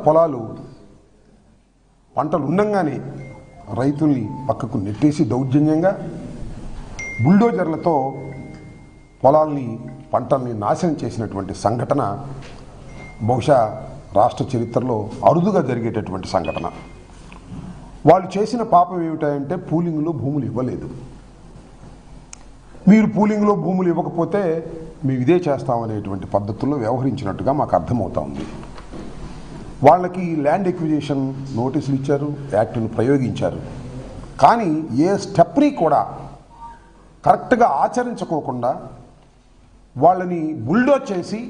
పొలాలు పంటలు ఉండంగానే రైతుల్ని పక్కకు నెట్టేసి దౌర్జన్యంగా బుల్డోజర్లతో పొలాల్ని పంటల్ని నాశనం చేసినటువంటి సంఘటన బహుశా రాష్ట్ర చరిత్రలో అరుదుగా జరిగేటటువంటి సంఘటన. వాళ్ళు చేసిన పాపం ఏమిటంటే పూలింగ్లో భూములు ఇవ్వలేదు. మీరు పూలింగ్లో భూములు ఇవ్వకపోతే మేము ఇదే చేస్తామనేటువంటి పద్ధతుల్లో వ్యవహరించినట్టుగా మాకు అర్థమవుతా ఉంది. వాళ్ళకి ల్యాండ్ ఎక్విజిషన్ నోటీసులు ఇచ్చారు, యాక్ట్ను ప్రయోగించారు. కానీ ఏ స్టెప్ని కూడా కరెక్ట్గా ఆచరించుకోకుండా వాళ్ళని బుల్డోజ్ చేసి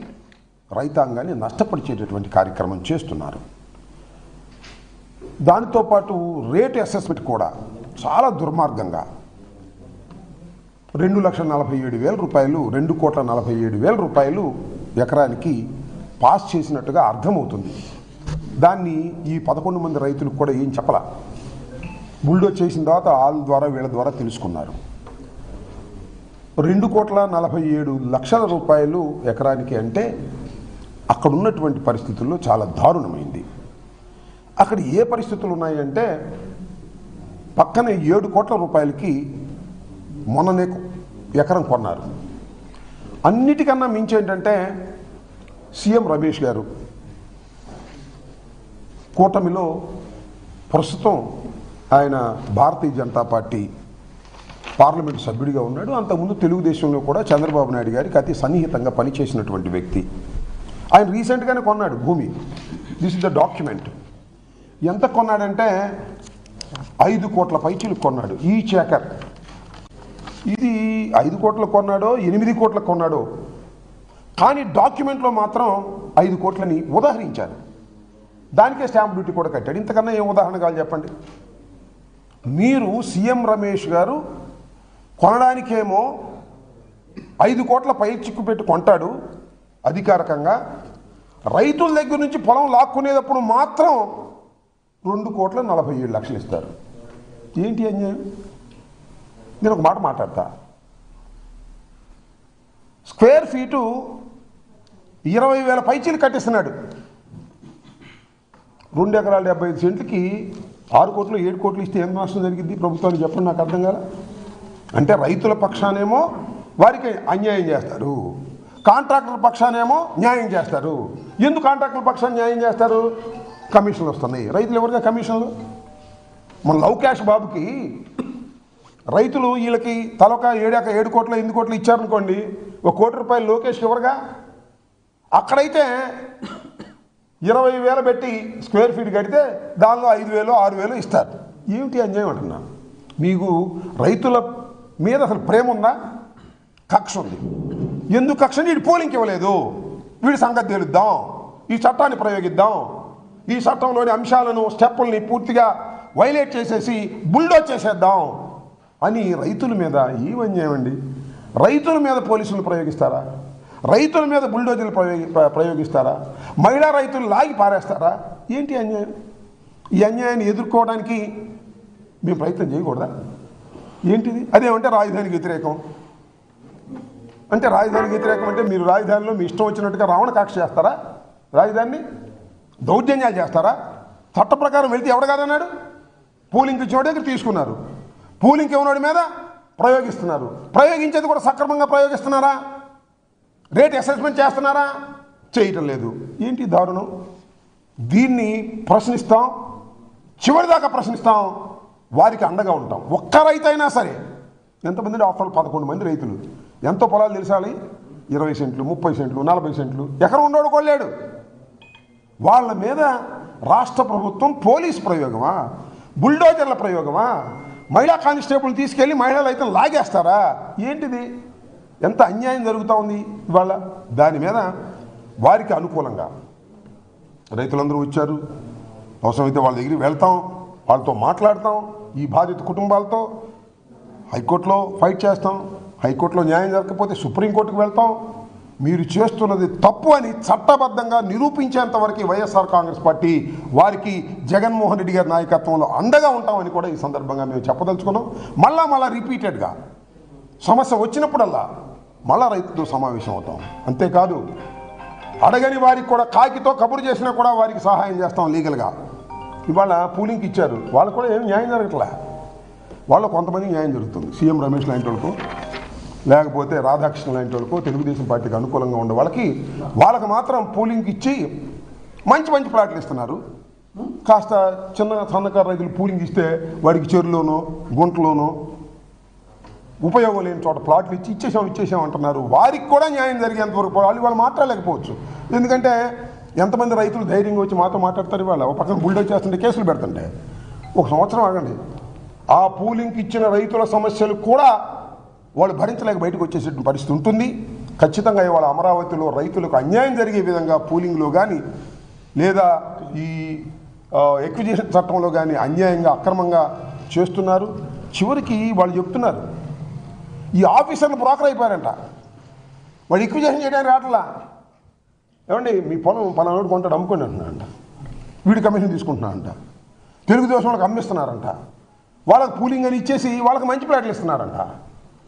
రైతాంగాన్ని నష్టపరిచేటటువంటి కార్యక్రమం చేస్తున్నారు. దానితో పాటు రేట్ అసెస్మెంట్ కూడా చాలా దుర్మార్గంగా 2,47,000 రూపాయలు 2,47,000 రూపాయలు ఎకరానికి పాస్ చేసినట్టుగా అర్థమవుతుంది. దాన్ని ఈ 11 మంది రైతులకు కూడా ఏం చెప్పలా. బుల్డోజ్ చేసిన తర్వాత వాళ్ళ ద్వారా వీళ్ళ ద్వారా తెలుసుకున్నారు. 2,47,00,000 రూపాయలు ఎకరానికి అంటే అక్కడ ఉన్నటువంటి పరిస్థితుల్లో చాలా దారుణమైంది. అక్కడ ఏ పరిస్థితులు ఉన్నాయంటే పక్కనే 7 కోట్ల రూపాయలకి మొన్ననే ఎకరం కొన్నారు. అన్నిటికన్నా మించి ఏంటంటే సీఎం రమేష్ గారు కూటమిలో ప్రస్తుతం ఆయన భారతీయ జనతా పార్టీ పార్లమెంటు సభ్యుడిగా ఉన్నాడు. అంతకుముందు తెలుగుదేశంలో కూడా చంద్రబాబు నాయుడు గారికి అతి సన్నిహితంగా పనిచేసినటువంటి వ్యక్తి. ఆయన రీసెంట్గానే కొన్నాడు భూమి. This is the document. ఎంత కొన్నాడంటే 5 కోట్ల పైచీలు కొన్నాడు ఈ ఏకర్. ఇది 5 కోట్ల కొన్నాడో 8 కోట్ల కొన్నాడో కానీ డాక్యుమెంట్లో మాత్రం 5 కోట్లని ఉదాహరించారు. దానికే స్టాంప్ డ్యూటీ కూడా కట్టాడు. ఇంతకన్నా ఏం ఉదాహరణ కావాలి చెప్పండి. మీరు సీఎం రమేష్ గారు కొనడానికేమో 5 కోట్ల పై చిక్కు పెట్టి కొంటాడు అధికారికంగా. రైతుల దగ్గర నుంచి పొలం లాక్కునేటప్పుడు మాత్రం 2,47,00,000 ఇస్తారు. ఏంటి అన్యాయం? నేను ఒక మాట మాట్లాడతా. Square feet 20,000 పైచీలు కట్టిస్తున్నాడు. 2 ఎకరాల 75 సెంట్లకి 6 కోట్లు 7 కోట్లు ఇస్తే ఎంత నష్టం జరిగింది ప్రభుత్వానికి చెప్పండి, నాకు అర్థం కాదా. అంటే రైతుల పక్షానేమో వారికి అన్యాయం చేస్తారు, కాంట్రాక్టర్ల పక్షానేమో న్యాయం చేస్తారు. ఎందుకు కాంట్రాక్టర్ల పక్షాన్ని న్యాయం చేస్తారు? కమిషన్లు వస్తున్నాయి. రైతులు ఎవరిగా కమిషన్లు? మన లవకాష్ బాబుకి రైతులు వీళ్ళకి తలొక 7 కోట్ల 8 కోట్లు ఇచ్చారనుకోండి, 1 కోటి రూపాయలు లోకేష్కి ఎవరుగా. అక్కడైతే 20,000 పెట్టి స్క్వేర్ ఫీట్ కడితే దానిలో 5,000 6,000 ఇస్తారు. ఏమిటి అన్యాయం అంటున్నా? మీకు రైతుల మీద అసలు ప్రేమ ఉందా? కక్ష ఉంది. ఎందుకు కక్ష? వీడు పోలింగ్కి ఇవ్వలేదు, వీడి సంగతి తేలుద్దాం, ఈ చట్టాన్ని ప్రయోగిద్దాం, ఈ చట్టంలోని అంశాలను స్టెప్పుల్ని పూర్తిగా వైలేట్ చేసేసి బుల్డోజ్ చేసేద్దాం అని రైతుల మీద ఏం అన్యాయం అండి? రైతుల మీద పోలీసులు ప్రయోగిస్తారా? రైతుల మీద బుల్డోజర్లు ప్రయోగిస్తారా? మహిళా రైతులు లాగి పారేస్తారా? ఏంటి అన్యాయం? ఈ అన్యాయాన్ని ఎదుర్కోవడానికి మేము ప్రయత్నం చేయకూడదా? ఏంటిది? అదేమంటే రాజధానికి వ్యతిరేకం. అంటే రాజధానికి వ్యతిరేకం అంటే మీరు రాజధానిలో మీ ఇష్టం వచ్చినట్టుగా రావణ కాక్ష చేస్తారా? రాజధానిని దౌర్జన్యాలు చేస్తారా? చట్ట ప్రకారం వెళ్తే ఎవడు కాదన్నాడు? పూలింగ్కి ఇచ్చినోడి దగ్గర తీసుకున్నారు, పూలింగ్కి ఇవ్వనోడి మీద ప్రయోగిస్తున్నారు. ప్రయోగించేది కూడా సక్రమంగా ప్రయోగిస్తున్నారా? రేట్ అసెస్మెంట్ చేస్తున్నారా? చేయటం లేదు. ఏంటి దారుణం? దీన్ని ప్రశ్నిస్తాం, చివరిదాకా ప్రశ్నిస్తాం, వారికి అండగా ఉంటాం. ఒక్క రైతు అయినా సరే. ఎంతమంది? ఆఫ్టర్ 11 మంది రైతులు. ఎంతో పొలాలు తెలిసాలి? 20 సెంట్లు 30 సెంట్లు 40 సెంట్లు ఎకరం ఉండోడు కొల్లాడు. వాళ్ళ మీద రాష్ట్ర ప్రభుత్వం పోలీస్ ప్రయోగమా, బుల్డోజర్ల ప్రయోగమా, మహిళా కానిస్టేబుల్ తీసుకెళ్ళి మహిళలు అయితే లాగేస్తారా? ఏంటిది? ఎంత అన్యాయం జరుగుతూ ఉంది ఇవాళ. దాని మీద వారికి అనుకూలంగా రైతులందరూ వచ్చారు. అవసరమైతే వాళ్ళ దగ్గరికి వెళ్తాం, వాళ్ళతో మాట్లాడతాం. ఈ బాధిత కుటుంబాలతో హైకోర్టులో ఫైట్ చేస్తాం. హైకోర్టులో న్యాయం జరగకపోతే సుప్రీంకోర్టుకు వెళ్తాం. మీరు చేస్తున్నది తప్పు అని చట్టబద్ధంగా నిరూపించేంతవరకు వైఎస్ఆర్ కాంగ్రెస్ పార్టీ వారికి జగన్మోహన్ రెడ్డి గారి నాయకత్వంలో అండగా ఉంటామని కూడా ఈ సందర్భంగా మేము చెప్పదలుచుకున్నాం. మళ్ళా రిపీటెడ్గా సమస్య వచ్చినప్పుడల్లా మళ్ళా రైతులతో సమావేశం అవుతాం. అంతేకాదు అడగని వారికి కూడా కాకితో కబురు చేసినా కూడా వారికి సహాయం చేస్తాం లీగల్గా. ఇవాళ పూలింగ్కి ఇచ్చారు, వాళ్ళకు కూడా ఏం న్యాయం జరగట్లే. వాళ్ళు కొంతమంది న్యాయం జరుగుతుంది, సీఎం రమేష్ లాంటి వాళ్ళకు, లేకపోతే రాధాకృష్ణ లాంటి వాళ్ళకు, తెలుగుదేశం పార్టీకి అనుకూలంగా ఉండే వాళ్ళకి మాత్రం పూలింగ్కి ఇచ్చి మంచి మంచి ప్లాట్లు ఇస్తున్నారు. కాస్త చిన్న సన్నకారు రైతులు పూలింగ్ ఇస్తే వాడికి చెరువులోనో గుంటలోనో ఉపయోగం లేని చోట ప్లాట్లు ఇచ్చేసాం అంటున్నారు. వారికి కూడా న్యాయం జరిగేంత వరకు వాళ్ళు మాట్లాడలేకపోవచ్చు. ఎందుకంటే ఎంతమంది రైతులు ధైర్యంగా వచ్చి మాతో మాట్లాడతారు. ఇవాళ ఒక పక్కన బుల్డోజ్ చేస్తుంటే కేసులు పెడుతుంటే ఒక సంవత్సరం ఆగండి. ఆ పూలింగ్కి ఇచ్చిన రైతుల సమస్యలు కూడా వాళ్ళు భరించలేక బయటకు వచ్చేసే పరిస్థితి ఉంటుంది. ఖచ్చితంగా ఇవాళ అమరావతిలో రైతులకు అన్యాయం జరిగే విధంగా పూలింగ్లో కానీ లేదా ఈ ఎక్విజిషన్ చట్టంలో కానీ అన్యాయంగా అక్రమంగా చేస్తున్నారు. చివరికి వాళ్ళు చెప్తున్నారు ఈ ఆఫీసర్లు బ్రోకర్ అయిపోయారంట. వాడు ఎక్విజిషన్ చేయడానికి రావట్లా. ఏమండి మీ పొలం పలానోడు కొంటాడు అమ్ముకొని అంటున్నారంట, వీడి కమిషన్ తీసుకుంటున్నారంట, తెలుగుదేశం వాళ్ళకి అమ్మిస్తున్నారంట, వాళ్ళకి పూలింగ్ అని ఇచ్చేసి వాళ్ళకి మంచి ప్లాట్లు ఇస్తున్నారంట.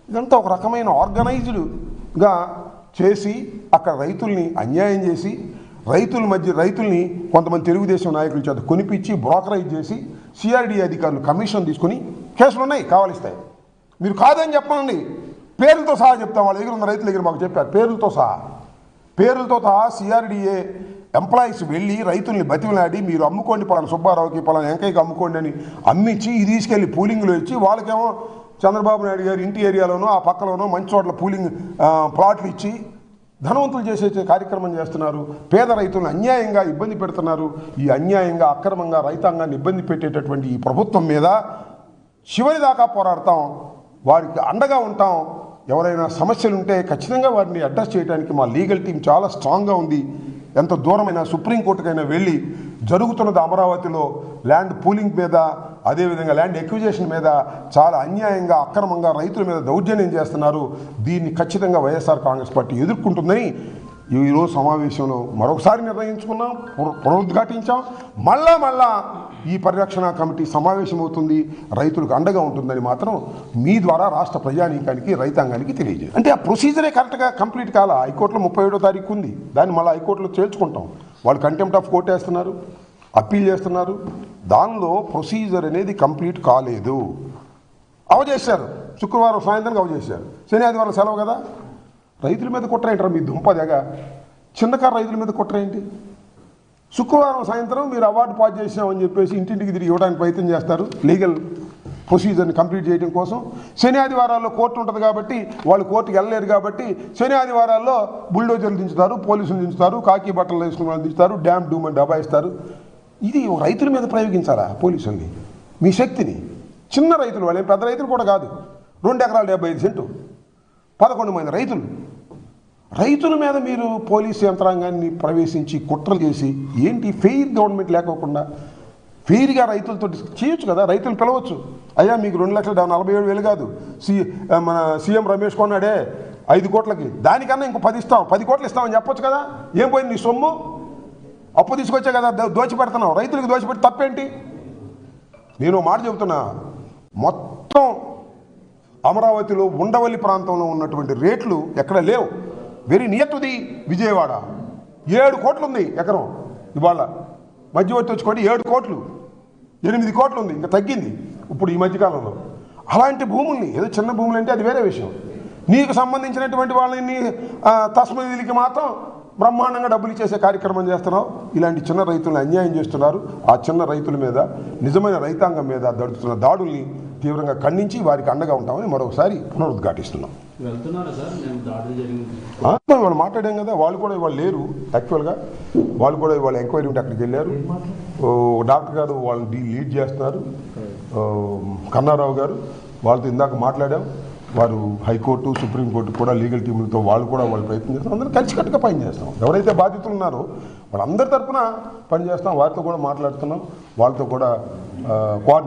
ఇదంతా ఒక రకమైన ఆర్గనైజ్డ్గా చేసి అక్కడ రైతుల్ని అన్యాయం చేసి రైతుల్ని కొంతమంది తెలుగుదేశం నాయకుల చేత కొనిపించి బ్రోకరైజ్ చేసి సిఆర్డీ అధికారులు కమిషన్ తీసుకుని కేసులు ఉన్నాయి కావాలిస్తాయి. మీరు కాదని చెప్పనండి, పేర్లతో సహా చెప్తాం. వాళ్ళ దగ్గర ఉన్న రైతుల దగ్గర మాకు చెప్పారు పేర్లతో సహా సిఆర్డీఏ ఎంప్లాయీస్ వెళ్ళి రైతుల్ని బతిమలాడి మీరు అమ్ముకోండి, పలానా సుబ్బారావుకి పలానా వెంకయ్యకి అమ్ముకోండి అని అమ్మించి ఇది తీసుకెళ్ళి పూలింగ్లో ఇచ్చి వాళ్ళకేమో చంద్రబాబు నాయుడు గారు ఇంటి ఏరియాలోనో ఆ పక్కలోనో మంచి చోట్ల పూలింగ్ ప్లాట్లు ఇచ్చి ధనవంతులు చేసే కార్యక్రమం చేస్తున్నారు. పేద రైతులను అన్యాయంగా ఇబ్బంది పెడుతున్నారు. ఈ అన్యాయంగా అక్రమంగా రైతాంగాన్ని ఇబ్బంది పెట్టేటటువంటి ఈ ప్రభుత్వం మీద చివరి దాకా పోరాడతాం, వారికి అండగా ఉంటాం. ఎవరైనా సమస్యలు ఉంటే ఖచ్చితంగా వారిని అడ్రస్ చేయడానికి మా లీగల్ టీం చాలా స్ట్రాంగ్గా ఉంది. ఎంత దూరమైనా సుప్రీంకోర్టుకైనా వెళ్ళి జరుగుతున్నది అమరావతిలో ల్యాండ్ పూలింగ్ మీద, అదేవిధంగా ల్యాండ్ ఎక్విజిషన్ మీద చాలా అన్యాయంగా అక్రమంగా రైతుల మీద దౌర్జన్యం చేస్తున్నారు. దీన్ని ఖచ్చితంగా వైఎస్ఆర్ కాంగ్రెస్ పార్టీ ఎదుర్కొంటుందని ఈరోజు సమావేశంలో మరొకసారి నిర్ణయించుకున్నాం, పునరుద్ఘాటించాం. మళ్ళా ఈ పరిరక్షణ కమిటీ సమావేశం అవుతుంది, రైతులకు అండగా ఉంటుందని మాత్రం మీ ద్వారా రాష్ట్ర ప్రజానీకానికి రైతాంగానికి తెలియజేయాలి. అంటే ఆ ప్రొసీజరే కరెక్ట్గా కంప్లీట్ కాల. హైకోర్టులో 37వ తారీఖు ఉంది, దాన్ని మళ్ళీ హైకోర్టులో చేర్చుకుంటాం. వాళ్ళు కంటెంప్ట్ ఆఫ్ కోర్ట్ వేస్తున్నారు, అప్పీల్ చేస్తున్నారు. దానిలో ప్రొసీజర్ అనేది కంప్లీట్ కాలేదు. అవజేశారు, శుక్రవారం సాయంత్రం అవజేశారు. శని ఆదివారం సెలవు కదా. రైతుల మీద కుట్రేంటారు మీ దుంపదేగా, చిన్నకారు రైతుల మీద కుట్రేంటి? శుక్రవారం సాయంత్రం మీరు అవార్డు పాస్ చేసామని చెప్పేసి ఇంటింటికి తిరిగి ఇవ్వడానికి ప్రయత్నం చేస్తారు లీగల్ ప్రొసీజర్ని కంప్లీట్ చేయడం కోసం. శని ఆదివారాల్లో కోర్టు ఉంటుంది కాబట్టి వాళ్ళు కోర్టుకి వెళ్ళలేరు కాబట్టి శని ఆదివారాల్లో బుల్డోజర్లు దించుతారు, పోలీసులు దించుతారు, కాకి బట్టలు వేసుకున్న వాళ్ళు దించుతారు, డ్యామ్ డూమ్ అని దబాయిస్తారు. ఇది రైతుల మీద ప్రయోగించాలా పోలీసుల్ని? మీ శక్తిని చిన్న రైతులు, వాళ్ళు పెద్ద రైతులు కూడా కాదు, 2 ఎకరాలు 75 సెంటు 11 మంది రైతుల మీద మీరు పోలీసు యంత్రాంగాన్ని ప్రవేశించి కుట్రలు చేసి ఏంటి ఫెయిర్ గవర్నమెంట్ లేకోకుండా ఫెయిర్గా రైతులతో చేయొచ్చు కదా. రైతులు పిలవచ్చు, అయ్యా మీకు 2,47,000 కాదు, మన సీఎం రమేష్ కొన్నాడే 5 కోట్లకి, దానికన్నా ఇంకో 10 కోట్లు ఇస్తామని చెప్పొచ్చు కదా. ఏం పోయింది నీ సొమ్ము? అప్పు తీసుకొచ్చే కదా దోచిపెడుతున్నావు. రైతులకు దోచిపెట్టి తప్పేంటి? నేను మాట చెబుతున్నా, మొత్తం అమరావతిలో ఉండవల్లి ప్రాంతంలో ఉన్నటువంటి రేట్లు ఎక్కడ లేవు. Very near to the Vijayawada 7 కోట్లు ఉంది ఎకరం. ఇవాళ మధ్యవర్తి వచ్చుకోండి 7 కోట్లు, 8 కోట్లు ఉంది, ఇంకా తగ్గింది ఇప్పుడు ఈ మధ్యకాలంలో. అలాంటి భూముల్ని, ఏదో చిన్న భూములు అంటే అది వేరే విషయం, నీకు సంబంధించినటువంటి వాళ్ళని తస్మదిలికి మాత్రం బ్రహ్మాండంగా డబ్బులు ఇచ్చేసే కార్యక్రమం చేస్తున్నావు. ఇలాంటి చిన్న రైతులను అన్యాయం చేస్తున్నారు. ఆ చిన్న రైతుల మీద, నిజమైన రైతాంగం మీద జరుగుతున్న దాడుల్ని తీవ్రంగా ఖండించి వారికి అండగా ఉంటామని మరొకసారి పునరుద్ఘాటిస్తున్నాం. వాళ్ళు మాట్లాడాం కదా, వాళ్ళు కూడా ఇవాళ లేరు. యాక్చువల్గా వాళ్ళు కూడా ఇవాళ ఎంక్వైరీ ఉంటే అక్కడికి వెళ్ళారు. డాక్టర్ గారు వాళ్ళని లీడ్ చేస్తున్నారు, కన్నారావు గారు, వాళ్ళతో ఇందాక మాట్లాడాం. వారు హైకోర్టు, సుప్రీంకోర్టు కూడా లీగల్ టీములతో వాళ్ళు ప్రయత్నం చేస్తాం. అందరూ కలిసికట్టుగా పనిచేస్తాం. ఎవరైతే బాధితులు ఉన్నారో వాళ్ళందరి తరఫున పనిచేస్తాం. వారితో కూడా మాట్లాడుతున్నాం, వాళ్ళతో కూడా కోఆర్డినేట్